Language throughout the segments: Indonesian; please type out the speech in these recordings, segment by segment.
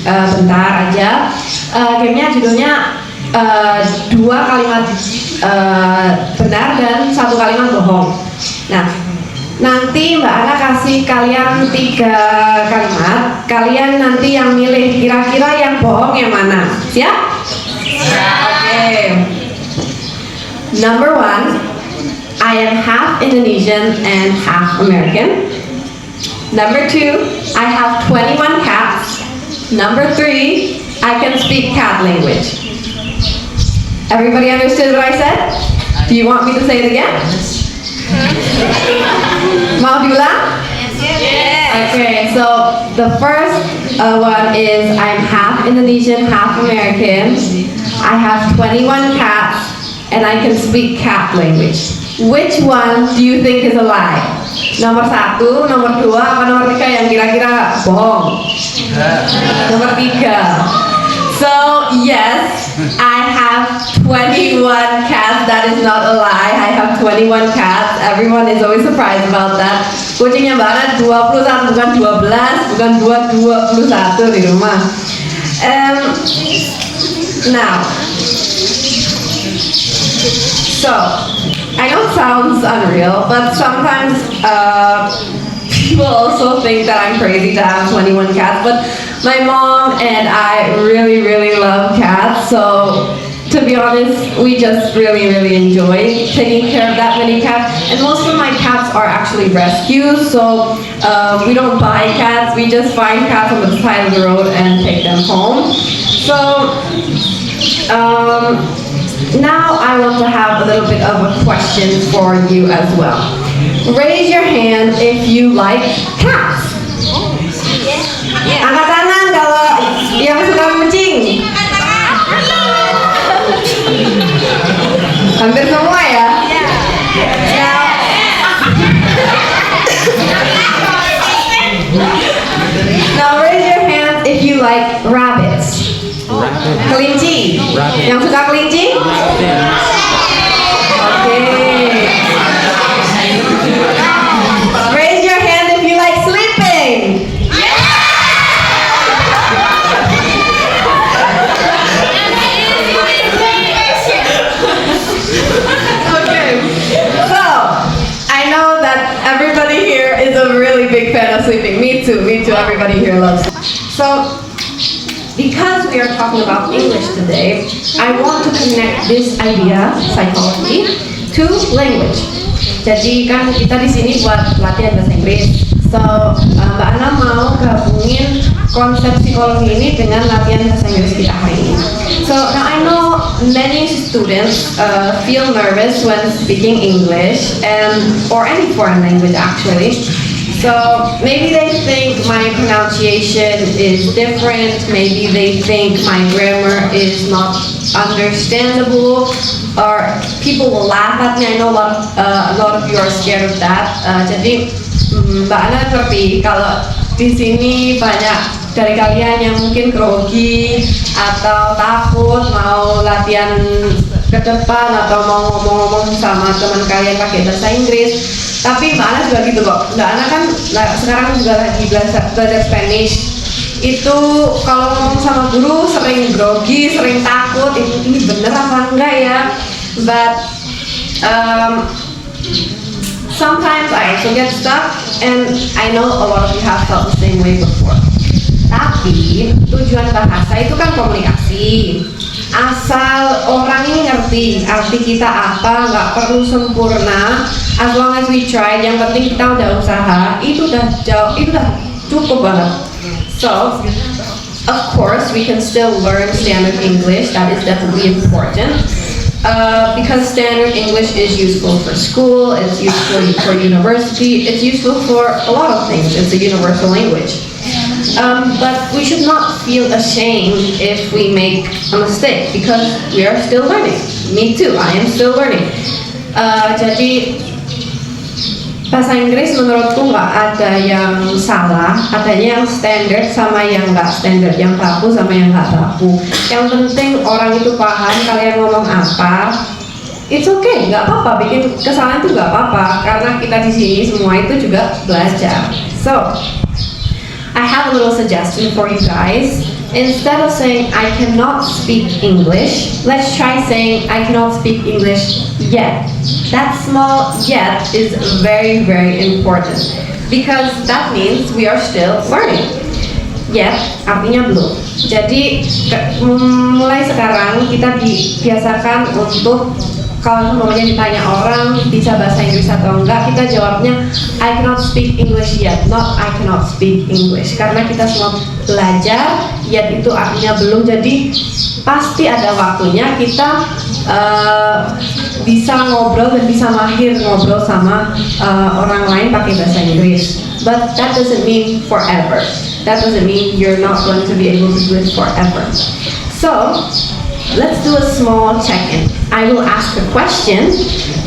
bentar aja. Gamenya judulnya dua kalimat benar dan satu kalimat bohong. Nah, nanti Mbak Ana kasih kalian 3 kalimat. Kalian nanti yang milih kira-kira yang bohong yang mana. Siap? Oke. Number 1, I am half Indonesian and half American. Number 2, I have 21 cats. Number 3, I can speak cat language. Everybody understood what I said? Do you want me to say it again? Mau diulang? Yes. Okay, so the first one is I'm half Indonesian, half American. I have 21 cats and I can speak cat language. Which one do you think is a lie? Nomor 1, nomor 2, apa nomor 3 yang kira-kira bohong? Nomor 3. So yes, I have 21 cats. That is not a lie. I have 21 cats. Everyone is always surprised about that. Kucingnya Mbak Ana 21, bukan 12, bukan 21 di rumah. Now, so I know it sounds unreal, but sometimes people also think that I'm crazy to have 21 cats, but my mom and I really, really love cats, so to be honest, we just really, really enjoy taking care of that many cats, and most of my cats are actually rescues, so we don't buy cats, we just find cats on the side of the road and take them home. So, now I want to have a little bit of a question for you as well. Raise your hand if you like cats. Angkat tangan kalau yang suka kucing. Hampir semua ya. Now raise your hand if you like rabbits. Kelinci. Yang suka kelinci? Oke. Raise your hand if you like sleeping. Okay. So, I know that everybody here is a really big fan of sleeping. Me too. Everybody here loves it. So, because we are talking about English today, I want to connect this idea, psychology, to language. Jadi kan kita di sini buat latihan bahasa Inggris. So Mbak Ana mau gabungin konsep psikologi ini dengan latihan bahasa Inggris kita hari ini. So now I know many students feel nervous when speaking English or any foreign language actually. So maybe they think my pronunciation is different, maybe they think my grammar is not understandable, or people will laugh at me. I know a lot of you are scared of that. Jadi Mbak Ana ngerti kalau di sini banyak dari kalian yang mungkin grogi atau takut mau latihan ke depan atau mau ngomong-ngomong sama teman kalian pakai bahasa Inggris. Tapi Mbak Ana juga gitu kok. Mbak Ana kan sekarang juga lagi belajar Spanish. Itu kalau ngomong sama guru sering grogi, sering takut. Ini bener apa enggak ya? But sometimes I also get stuck, and I know a lot of you have felt the same way before. Tapi tujuan bahasa itu kan komunikasi. Asal orang ini ngerti arti kita apa, nggak perlu sempurna. As long as we try, yang penting kita udah usaha, itu udah cukup banget. So, of course, we can still learn standard English. That is definitely important. Because standard English is useful for school, it's useful for university, it's useful for a lot of things. It's a universal language. But we should not feel ashamed if we make a mistake because we are still learning. Me too, I am still learning. Jadi bahasa Inggris menurutku nggak ada yang salah, adanya yang standard sama yang nggak standard, yang baku sama yang nggak baku. Yang penting orang itu paham kalian ngomong apa. It's okay, nggak apa-apa, bikin kesalahan itu nggak apa-apa, karena kita di sini semua itu juga belajar. So, I have a little suggestion for you guys. Instead of saying I cannot speak English, let's try saying I cannot speak English yet. That small yet is very, very important because that means we are still learning. Yet artinya belum. Jadi mulai sekarang kita dibiasakan untuk kalau namanya ditanya orang bisa bahasa Inggris atau enggak, kita jawabnya I cannot speak English yet, not I cannot speak English. Karena kita semua belajar, yet itu artinya belum. Jadi pasti ada waktunya kita bisa ngobrol dan bisa mahir ngobrol sama orang lain pakai bahasa Inggris. But that doesn't mean forever. That doesn't mean you're not going to be able to do it forever. So let's do a small check-in. I will ask a question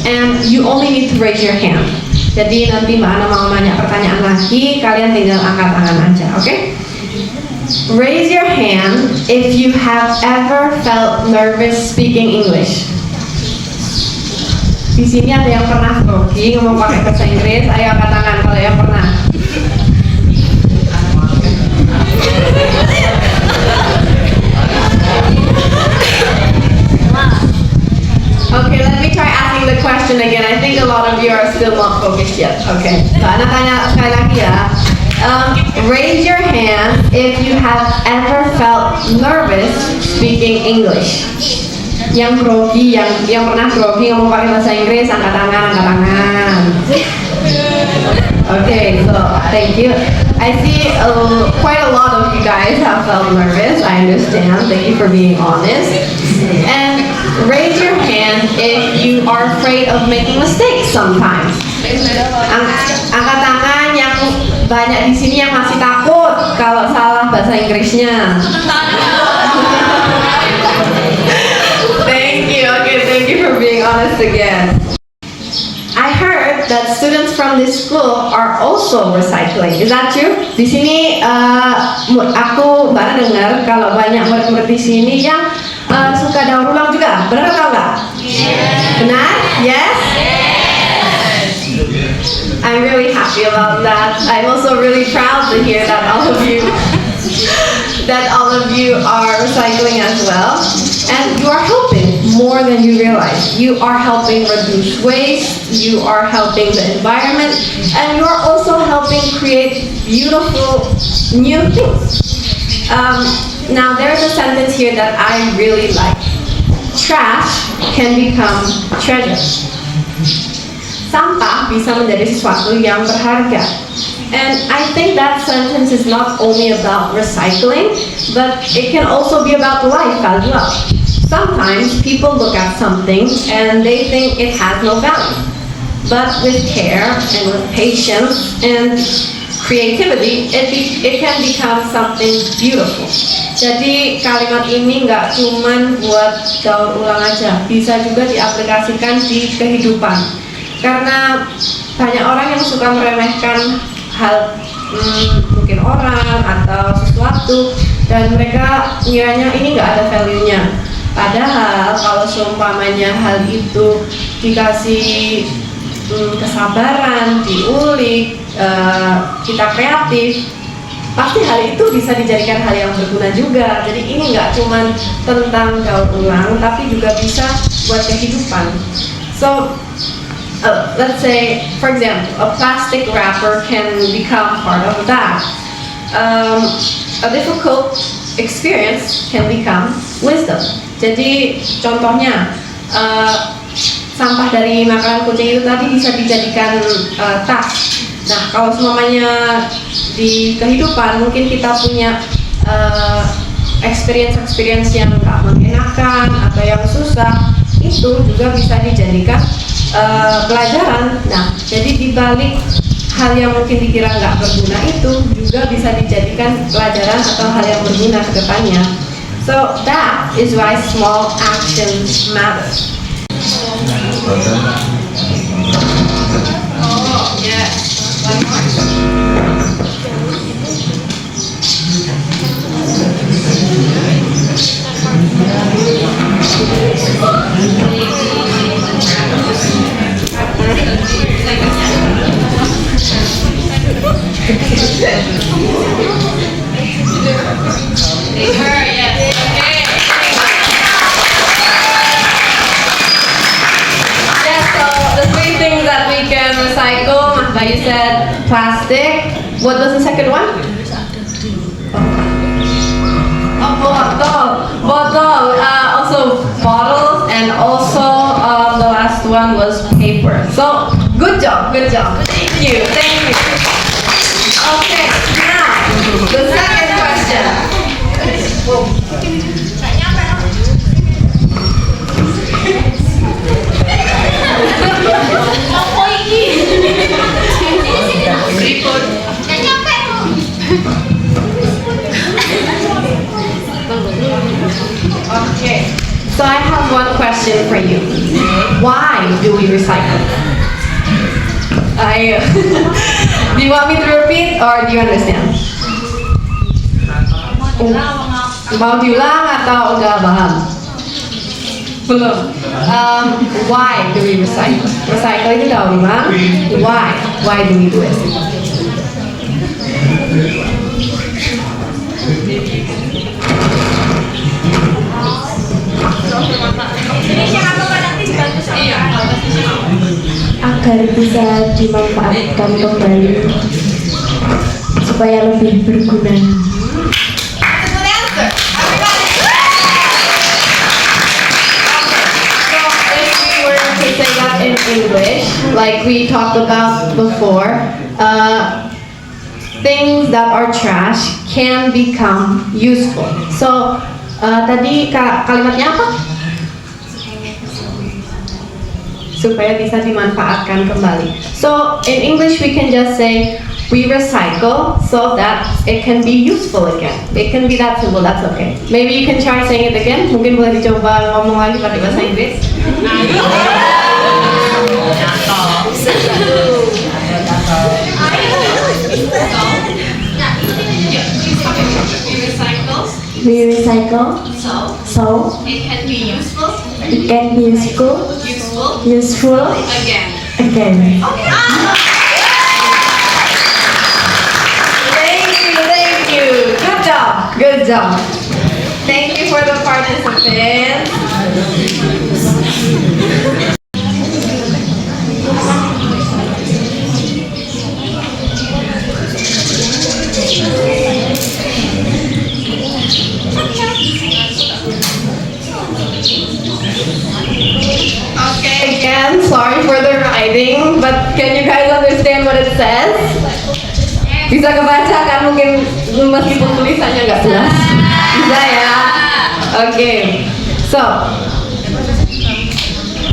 and you only need to raise your hand. Jadi nanti Mbak Ana mau nanya pertanyaan lagi, kalian tinggal angkat tangan aja, oke? Raise your hand if you have ever felt nervous speaking English. Di sini ada yang pernah grogi ngomong pakai bahasa Inggris, ayo angkat tangan kalau yang pernah. Okay, let me try asking the question again. I think a lot of you are still not focused yet. Okay, Mbak Ana tanya sekali lagi ya. Raise your hand if you have ever felt nervous speaking English. Yang grogi, yang pernah grogi ngomong pakai bahasa Inggris, angkat tangan, angkat tangan. Okay, so thank you. I see quite a lot of you guys have felt nervous. I understand. Thank you for being honest. And raise your hand if you are afraid of making mistakes sometimes. Angkat tangan yang banyak di sini yang masih takut kalau salah bahasa Inggrisnya. Thank you. Okay, thank you for being honest again. I heard that students from this school are also recycling. Is that true? Di sini aku baru dengar kalau banyak murid-murid di sini yang suka daur ulang juga. Benar atau enggak? Yes. Benar? Yes? Yes. I'm really happy about that. I'm also really proud to hear that all of you are recycling as well. And you are helping more than you realize. You are helping reduce waste, you are helping the environment, and you are also helping create beautiful new things. Now there's a sentence here that I really like. Trash can become treasure. Sampah bisa menjadi sesuatu yang berharga. And I think that sentence is not only about recycling, but it can also be about life as well. Sometimes people look at something and they think it has no value. But with care and with patience and creativity, it can become something beautiful. Jadi kalimat ini nggak cuman buat daur ulang aja, bisa juga diaplikasikan di kehidupan. Karena banyak orang yang suka meremehkan hal mungkin orang atau sesuatu dan mereka ngiranya ini nggak ada value-nya. Padahal kalau seumpamanya hal itu dikasih kesabaran, diulik, kita kreatif, pasti hal itu bisa dijadikan hal yang berguna juga. Jadi ini nggak cuma tentang daur ulang, tapi juga bisa buat kehidupan. So let's say, for example, a plastic wrapper can become part of that. A difficult experience can become wisdom. Jadi contohnya sampah dari makanan kucing itu tadi bisa dijadikan tas. Nah kalau semuanya di kehidupan mungkin kita punya experience yang nggak mengenakan atau yang susah, itu juga bisa dijadikan pelajaran. Nah jadi dibalik hal yang mungkin dikira nggak berguna itu juga bisa dijadikan pelajaran atau hal yang berguna ke depannya. So that is why small actions matter. Oh, yes. One more. What was the second one? Oh, bottle. Also bottles, and also the last one was paper. So good job. Thank you. Okay, now the second question. Okay, so I have one question for you. Why do we recycle? Do you want me to repeat or do you understand? Mau diulang atau udah paham? Belum. Why do we recycle? Recycle itu udah ulang. Why? Why do we do it? Agar bisa dimanfaatkan kembali supaya lebih berguna. Say that in English, like we talked about before, things that are trash can become useful. So, tadi kalimatnya apa? Supaya bisa dimanfaatkan kembali. So, in English we can just say, we recycle so that it can be useful again. It can be that simple, that's okay. Maybe you can try saying it again. Mungkin boleh dicoba ngomong lagi pakai bahasa Inggris. We recycle so It can be useful useful again. again. Thank you. Good job. Thank you for the participants. Okay, again, sorry for the writing, but can you guys understand what it says? Bisa kebaca kan mungkin meskipun tulisannya nggak jelas? Bisa ya? Okay, so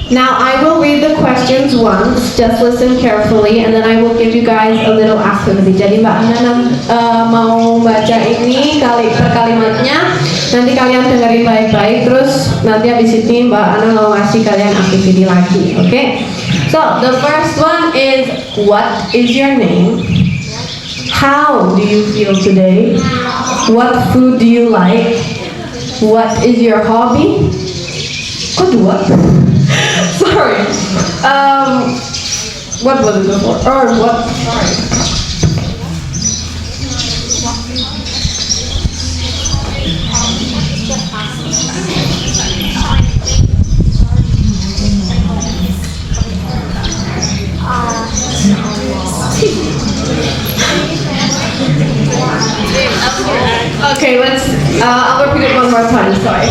now I will read the questions once, just listen carefully, and then I will give you guys a little activity. Jadi Mbak Ana mau baca ini per kalimatnya, nanti kalian dengerin baik-baik, terus nanti habis ini Mbak Ana mau ngasih kalian activity lagi, okay? So, the first one is, what is your name? How do you feel today? What food do you like? What is your hobby? Kok dua? Sorry. What was it before? Or what? Sorry. Okay, I'll repeat it one more time, sorry.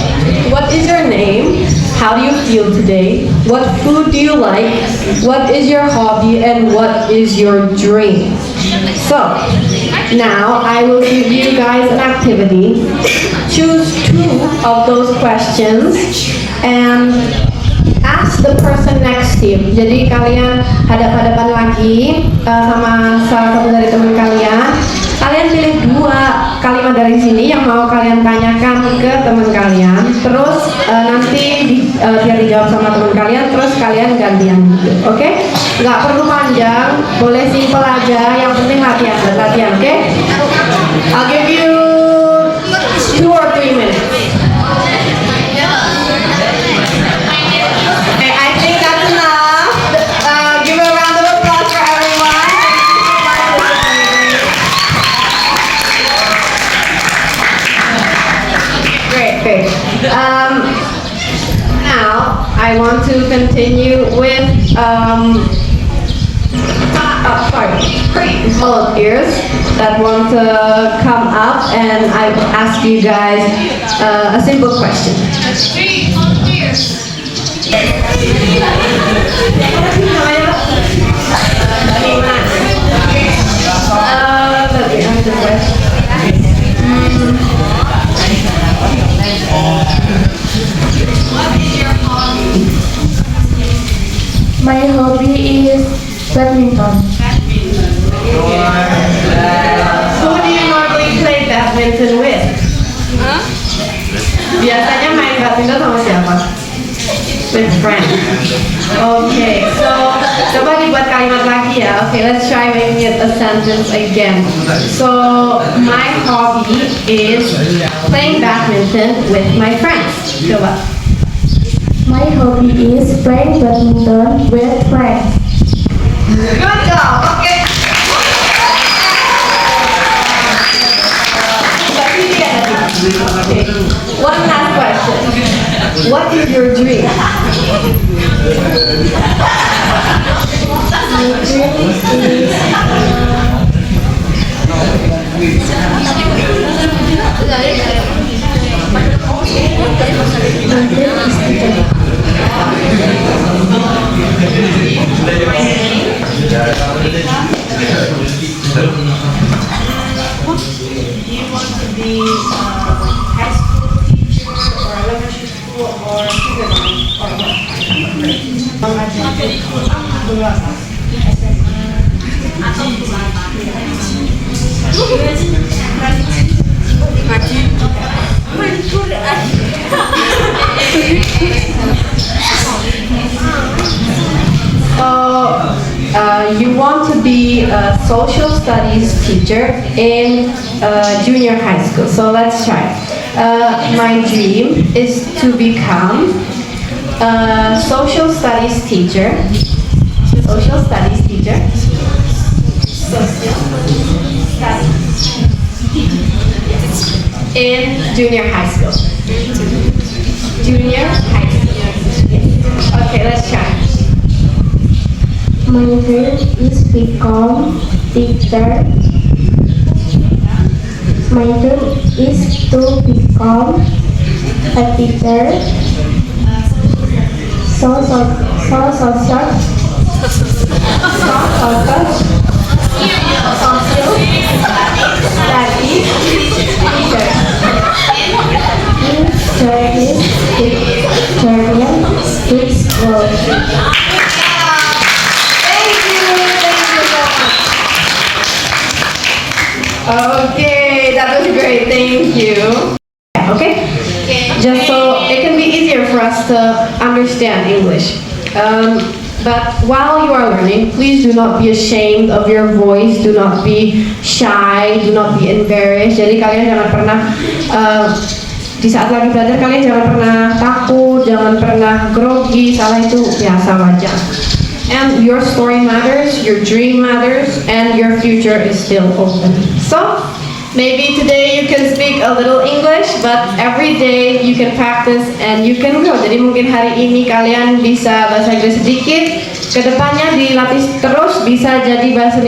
What is your name? How do you feel today? What food do you like? What is your hobby? And what is your dream? So, now I will give you guys an activity. Choose two of those questions and ask the person next to you. Jadi kalian hadap-hadapan lagi sama salah satu dari teman kalian. Kalian pilih dua kalimat dari sini yang mau kalian tanyakan ke teman kalian. Terus nanti biar dijawab sama teman kalian. Terus kalian gantian gitu, oke? Nggak perlu panjang, boleh simpel aja. Yang penting latihan, oke? I'll give you 2 or 3 minutes. Now I want to continue with volunteers that want to come up, and I will ask you guys a simple question. Let me ask the question. My hobby is badminton. Who do you normally play badminton with? Biasanya main badminton sama siapa? With friends. Okay, so coba dibuat kalimat lagi ya. Okay, let's try making it a sentence again. So my hobby is playing badminton with my friends. Coba. My hobby is playing badminton with friends. Good job. Okay. Okay. One last question. What is your dream? My dream is You want to be a social studies teacher in junior high school. So let's try. My dream is to become a social studies teacher. Social studies teacher. In junior high school. Junior high school. Yes. Okay, let's try. my dream is become teacher. My dream is to become a teacher. Social Okay, that was great. Thank you. Okay? Just so it can be easier for us to understand English. But while you are learning, please do not be ashamed of your voice. Do not be shy. Do not be embarrassed. Jadi kalian jangan pernah di saat lagi belajar kalian jangan pernah takut, jangan pernah grogi. Salah itu biasa wajar. And your story matters, your dream matters, and your future is still open. So, maybe today you can speak a little English, but every day you can practice and you can grow. Jadi mungkin hari ini kalian bisa bahasa Inggris sedikit, kedepannya dilatih terus bisa jadi bahasa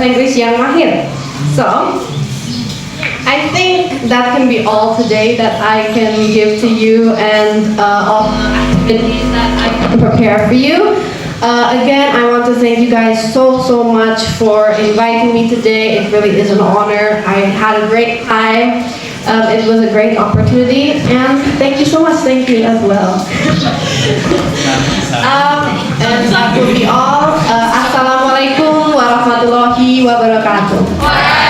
Inggris yang mahir. So, I think that can be all today that I can give to you and all activities that I can prepare for you. Again, I want to thank you guys so much for inviting me today. It really is an honor. I had a great time. It was a great opportunity, and thank you so much. Thank you as well. And that will be all. Assalamualaikum warahmatullahi wabarakatuh.